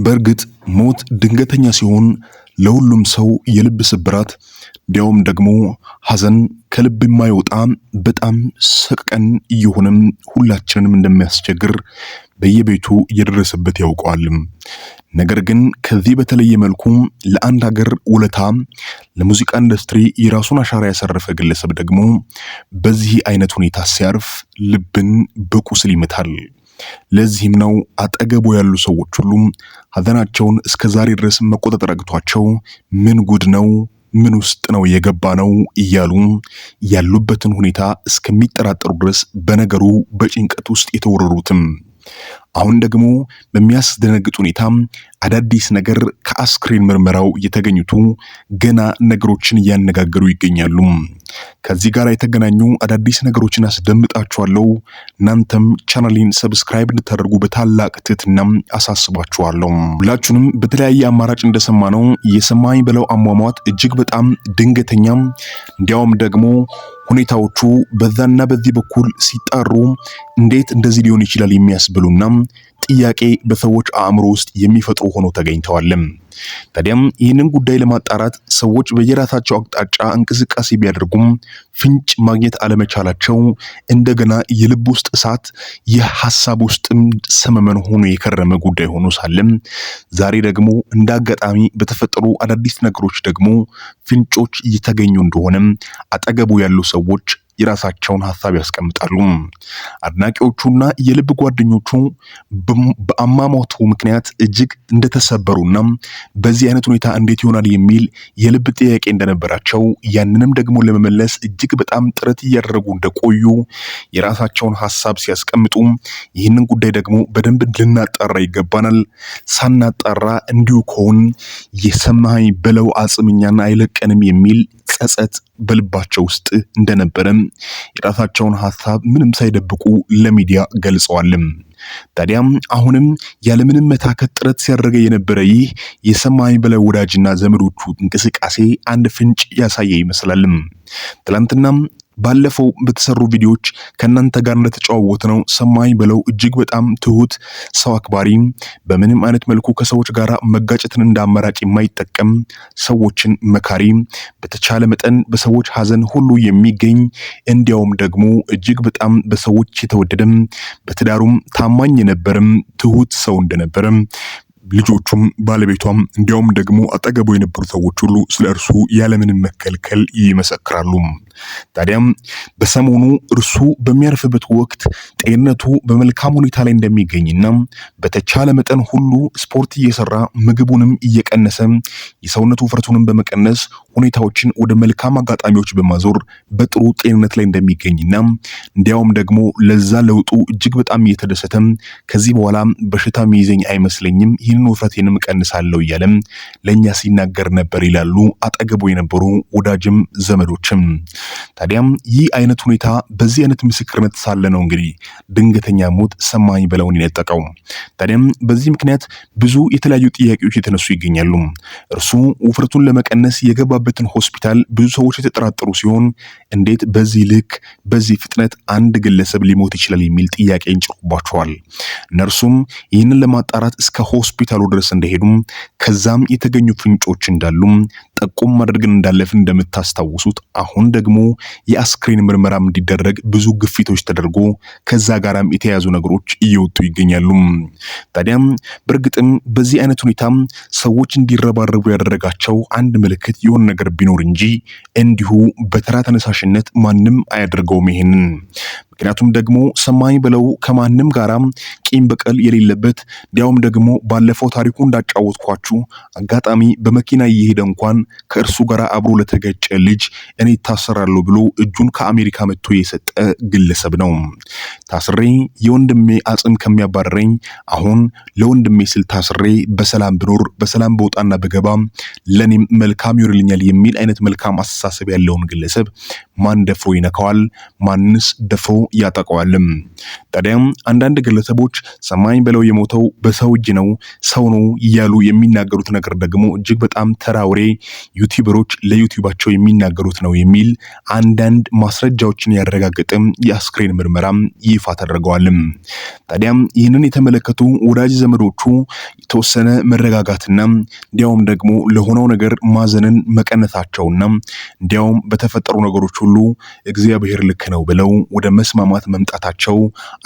በእርግጥ ሞት ድንገተኛ ሲሆን ለሁሉም ሰው የልብ ስብራት እንዲያውም ደግሞ ሐዘን ከልብ የማይወጣ በጣም ሰቀቀን እየሆነም ሁላችንንም እንደሚያስቸግር በየቤቱ እየደረሰበት ያውቀዋል። ነገር ግን ከዚህ በተለየ መልኩ ለአንድ ሀገር ውለታ ለሙዚቃ ኢንዱስትሪ የራሱን አሻራ ያሳረፈ ግለሰብ ደግሞ በዚህ አይነት ሁኔታ ሲያርፍ ልብን በቁስል ይመታል። ለዚህም ነው አጠገቡ ያሉ ሰዎች ሁሉ ሐዘናቸውን እስከዛሬ ድረስ መቆጣጠር አቅቷቸው ምን ጉድ ነው ምን ውስጥ ነው የገባ ነው እያሉ ያሉበትን ሁኔታ እስከሚጠራጠሩ ድረስ በነገሩ በጭንቀት ውስጥ የተወረሩትም። አሁን ደግሞ በሚያስደነግጥ ሁኔታ አዳዲስ ነገር ከአስክሬን ምርመራው የተገኙት ገና ነገሮችን እያነጋገሩ ይገኛሉ። ከዚህ ጋር የተገናኙ አዳዲስ ነገሮችን አስደምጣችኋለሁ። እናንተም ቻናሌን ሰብስክራይብ እንድታደርጉ በታላቅ ትህትና አሳስባችኋለሁ። ሁላችሁንም በተለያየ አማራጭ እንደሰማነው የሰማኝ በለው አሟሟት እጅግ በጣም ድንገተኛ እንዲያውም ደግሞ ሁኔታዎቹ በዛና በዚህ በኩል ሲጣሩ እንዴት እንደዚህ ሊሆን ይችላል የሚያስብሉና ጥያቄ በሰዎች አእምሮ ውስጥ የሚፈጥሩ ሆኖ ተገኝተዋል። ታዲያም ይህንን ጉዳይ ለማጣራት ሰዎች በየራሳቸው አቅጣጫ እንቅስቃሴ ቢያደርጉም ፍንጭ ማግኘት አለመቻላቸው እንደገና የልብ ውስጥ እሳት የሐሳብ ውስጥም ሰመመን ሆኖ የከረመ ጉዳይ ሆኖ ሳለም ዛሬ ደግሞ እንዳጋጣሚ በተፈጠሩ አዳዲስ ነገሮች ደግሞ ፍንጮች እየተገኙ እንደሆነም አጠገቡ ያሉ ሰዎች የራሳቸውን ሐሳብ ያስቀምጣሉ። አድናቂዎቹና የልብ ጓደኞቹ በአሟሟቱ ምክንያት እጅግ እንደተሰበሩና በዚህ አይነት ሁኔታ እንዴት ይሆናል የሚል የልብ ጥያቄ እንደነበራቸው ያንንም ደግሞ ለመመለስ እጅግ በጣም ጥረት እያደረጉ እንደቆዩ የራሳቸውን ሐሳብ ሲያስቀምጡ ይህንን ጉዳይ ደግሞ በደንብ ልናጣራ ይገባናል። ሳናጣራ እንዲሁ ከሆን የሰማኝ በለው አጽምኛና አይለቀንም የሚል ጸጸት በልባቸው ውስጥ እንደነበረ የራሳቸውን ሐሳብ ምንም ሳይደብቁ ለሚዲያ ገልጸዋል። ታዲያም አሁንም ያለምንም መታከት ጥረት ሲያደርግ የነበረ ይህ የሰማኝ በለው ወዳጅና ዘመዶቹ እንቅስቃሴ አንድ ፍንጭ ያሳየ ይመስላል። ትላንትና ባለፈው በተሰሩ ቪዲዮዎች ከናንተ ጋር እንደተጫወተ ነው ሰማኝ በለው እጅግ በጣም ትሁት ሰው አክባሪ፣ በምንም አይነት መልኩ ከሰዎች ጋር መጋጨትን እንዳመራጭ የማይጠቀም ሰዎችን መካሪ፣ በተቻለ መጠን በሰዎች ሐዘን ሁሉ የሚገኝ እንዲያውም ደግሞ እጅግ በጣም በሰዎች የተወደደም በትዳሩም ታማኝ የነበረም ትሁት ሰው እንደነበረም ልጆቹም ባለቤቷም እንዲያውም ደግሞ አጠገቡ የነበሩ ሰዎች ሁሉ ስለ እርሱ ያለምንም መከልከል ይመሰክራሉ። ታዲያም በሰሞኑ እርሱ በሚያርፍበት ወቅት ጤንነቱ በመልካም ሁኔታ ላይ እንደሚገኝና በተቻለ መጠን ሁሉ ስፖርት እየሰራ ምግቡንም እየቀነሰ የሰውነቱ ውፍረቱንም በመቀነስ ሁኔታዎችን ወደ መልካም አጋጣሚዎች በማዞር በጥሩ ጤንነት ላይ እንደሚገኝና እንዲያውም ደግሞ ለዛ ለውጡ እጅግ በጣም እየተደሰተ ከዚህ በኋላ በሽታ የሚይዘኝ አይመስለኝም ይህንን ውፍረቴንም ቀንሳለሁ እያለ ለኛ ሲናገር ነበር ይላሉ አጠገቡ የነበሩ ወዳጅም ዘመዶችም። ታዲያም ይህ አይነት ሁኔታ በዚህ አይነት ምስክርነት ሳለ ነው እንግዲህ ድንገተኛ ሞት ሰማኝ በለውን የነጠቀው። ታዲያም በዚህ ምክንያት ብዙ የተለያዩ ጥያቄዎች የተነሱ ይገኛሉ። እርሱ ውፍረቱን ለመቀነስ የገባበትን ሆስፒታል ብዙ ሰዎች የተጠራጠሩ ሲሆን እንዴት በዚህ ልክ በዚህ ፍጥነት አንድ ግለሰብ ሊሞት ይችላል የሚል ጥያቄ እንጭሩባቸዋል። እነርሱም ይህንን ለማጣራት እስከ ሆስፒታሉ ድረስ እንደሄዱ ከዛም የተገኙ ፍንጮች እንዳሉ ጠቁም አድርገን እንዳለፍን እንደምታስታውሱት አሁን ደግሞ የአስክሬን ምርመራም እንዲደረግ ብዙ ግፊቶች ተደርጎ ከዛ ጋራም የተያዙ ነገሮች እየወጡ ይገኛሉ። ታዲያም በእርግጥም በዚህ አይነት ሁኔታ ሰዎች እንዲረባረቡ ያደረጋቸው አንድ ምልክት የሆነ ነገር ቢኖር እንጂ እንዲሁ በተራ ተነሳሽነት ማንም አያደርገውም ይሄንን። ምክንያቱም ደግሞ ሰማኝ በለው ከማንም ጋራ ቂም በቀል የሌለበት እንዲያውም ደግሞ ባለፈው ታሪኩ እንዳጫወትኳችሁ አጋጣሚ በመኪና እየሄደ እንኳን ከእርሱ ጋር አብሮ ለተገጨ ልጅ እኔ ታሰራለሁ ብሎ እጁን ከአሜሪካ መጥቶ የሰጠ ግለሰብ ነው። ታስሬ የወንድሜ አጽም ከሚያባረረኝ አሁን ለወንድሜ ስል ታስሬ በሰላም ብኖር በሰላም በወጣና በገባ ለኔም መልካም ይሆንልኛል የሚል አይነት መልካም አስተሳሰብ ያለውን ግለሰብ ማን ደፍሮ ይነካዋል? ማንስ ደፍሮ ያጠቃዋልም። ታዲያም አንዳንድ ግለሰቦች ሰማኝ ብለው የሞተው በሰው እጅ ነው፣ ሰው ነው እያሉ የሚናገሩት ነገር ደግሞ እጅግ በጣም ተራውሬ ዩቲዩበሮች ለዩቲዩባቸው የሚናገሩት ነው የሚል አንዳንድ ማስረጃዎችን ያረጋገጠም የአስክሬን ምርመራም ይፋ ተደርገዋልም። ታዲያም ይህንን የተመለከቱ ወዳጅ ዘመዶቹ የተወሰነ መረጋጋትና እንዲያውም ደግሞ ለሆነው ነገር ማዘንን መቀነታቸውና እንዲያውም በተፈጠሩ ነገሮች ሁሉ እግዚአብሔር ልክ ነው ብለው ወደ መስማማት መምጣታቸው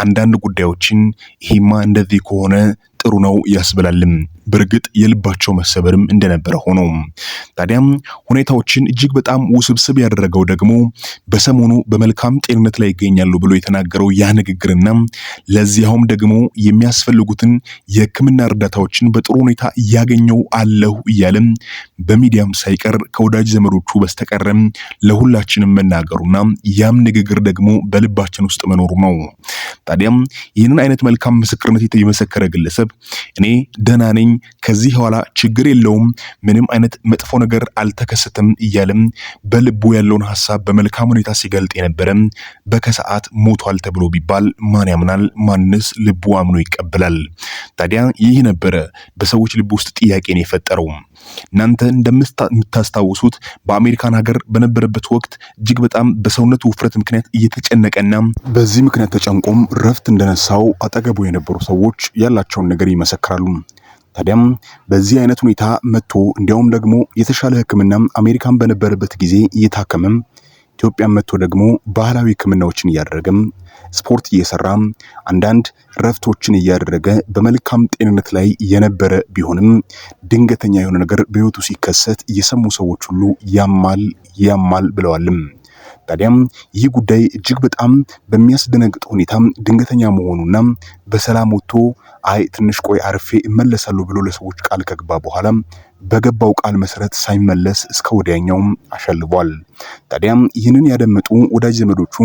አንዳንድ ጉዳዮችን ይሄማ እንደዚህ ከሆነ ጥሩ ነው ያስብላልም። በእርግጥ የልባቸው መሰበርም እንደነበረ ሆኖ ታዲያም ሁኔታዎችን እጅግ በጣም ውስብስብ ያደረገው ደግሞ በሰሞኑ በመልካም ጤንነት ላይ ይገኛሉ ብሎ የተናገረው ያ ንግግርና ለዚያውም ደግሞ የሚያስፈልጉትን የሕክምና እርዳታዎችን በጥሩ ሁኔታ እያገኘው አለሁ እያለም በሚዲያም ሳይቀር ከወዳጅ ዘመዶቹ በስተቀረም ለሁላችንም መናገሩና ያም ንግግር ደግሞ በልባችን ውስጥ መኖሩ ነው። ታዲያም ይህንን አይነት መልካም ምስክርነት የመሰከረ ግለሰብ እኔ ደህና ነኝ፣ ከዚህ ኋላ ችግር የለውም፣ ምንም አይነት መጥፎ ነገር አልተከሰተም እያለም በልቡ ያለውን ሐሳብ በመልካም ሁኔታ ሲገልጥ የነበረ በከሰዓት ሞቷል ተብሎ ቢባል ማን ያምናል? ማንስ ልቡ አምኖ ይቀበላል? ታዲያ ይህ ነበረ በሰዎች ልብ ውስጥ ጥያቄን የፈጠረው። እናንተ እንደምታስታውሱት በአሜሪካን ሀገር በነበረበት ወቅት እጅግ በጣም በሰውነቱ ውፍረት ምክንያት እየተጨነቀና በዚህ ምክንያት ተጨንቆም ረፍት እንደነሳው አጠገቡ የነበሩ ሰዎች ያላቸውን ነገር ይመሰክራሉ። ታዲያም በዚህ አይነት ሁኔታ መጥቶ እንዲያውም ደግሞ የተሻለ ሕክምና አሜሪካን በነበረበት ጊዜ እየታከመም ኢትዮጵያ መጥቶ ደግሞ ባህላዊ ሕክምናዎችን እያደረገም ስፖርት እየሰራ አንዳንድ ረፍቶችን እያደረገ በመልካም ጤንነት ላይ የነበረ ቢሆንም ድንገተኛ የሆነ ነገር በህይወቱ ሲከሰት የሰሙ ሰዎች ሁሉ ያማል ብለዋልም። ታዲያም ይህ ጉዳይ እጅግ በጣም በሚያስደነግጥ ሁኔታ ድንገተኛ መሆኑና በሰላም ወጥቶ አይ ትንሽ ቆይ አርፌ እመለሳለሁ ብሎ ለሰዎች ቃል ከገባ በኋላ በገባው ቃል መሰረት ሳይመለስ እስከ ወዲያኛውም አሸልቧል። ታዲያም ይህንን ያደመጡ ወዳጅ ዘመዶቹ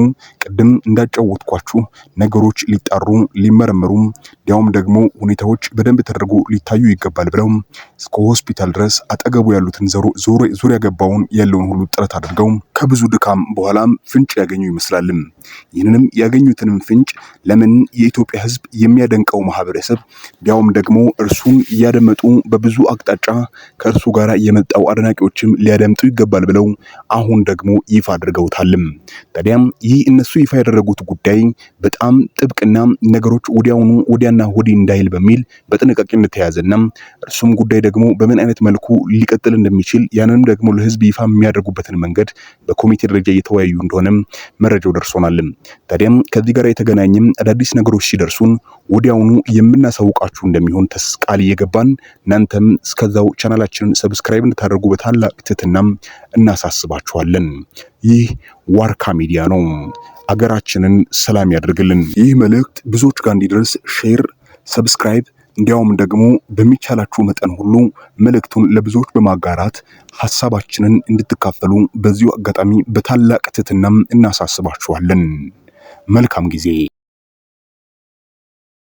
ቅድም እንዳጫወትኳችሁ ነገሮች ሊጣሩ ሊመረመሩ ያውም ደግሞ ሁኔታዎች በደንብ ተደርጎ ሊታዩ ይገባል ብለው እስከ ሆስፒታል ድረስ አጠገቡ ያሉትን ዙሪያ ገባውን ያለውን ሁሉ ጥረት አድርገው ከብዙ ድካም በኋላ ፍንጭ ያገኙ ይመስላልም። ይህንንም ያገኙትንም ፍንጭ ለምን የኢትዮጵያ ሕዝብ የሚያደንቀው ማህበረሰብ ያውም ደግሞ እርሱን እያደመጡ በብዙ አቅጣጫ ከእርሱ ጋር የመጣው አድናቂዎችም ሊያደምጡ ይገባል ብለው አሁን ደግሞ ይፋ አድርገውታልም። ታዲያም ይህ እነሱ ይፋ ያደረጉት ጉዳይ በጣም ጥብቅና ነገሮች ወዲያና ወዲህ እንዳይል በሚል በጥንቃቄ እንደተያዘና እርሱም ጉዳይ ደግሞ በምን አይነት መልኩ ሊቀጥል እንደሚችል ያንንም ደግሞ ለህዝብ ይፋ የሚያደርጉበትን መንገድ በኮሚቴ ደረጃ እየተወያዩ እንደሆነ መረጃው ደርሶናል። ታዲያም ከዚህ ጋር የተገናኘም አዳዲስ ነገሮች ሲደርሱን ወዲያውኑ የምናሳውቃችሁ እንደሚሆን ቃል እየገባን እናንተም እስከዛው ቻናላችንን ሰብስክራይብ እንድታደርጉ በታላቅ ትህትና እናሳስባችኋለን። ይህ ዋርካ ሚዲያ ነው። አገራችንን ሰላም ያድርግልን። ይህ መልእክት ብዙዎች ጋር እንዲደርስ ሼር፣ ሰብስክራይብ እንዲያውም ደግሞ በሚቻላችሁ መጠን ሁሉ መልእክቱን ለብዙዎች በማጋራት ሐሳባችንን እንድትካፈሉ በዚሁ አጋጣሚ በታላቅ ትህትና እናሳስባችኋለን። መልካም ጊዜ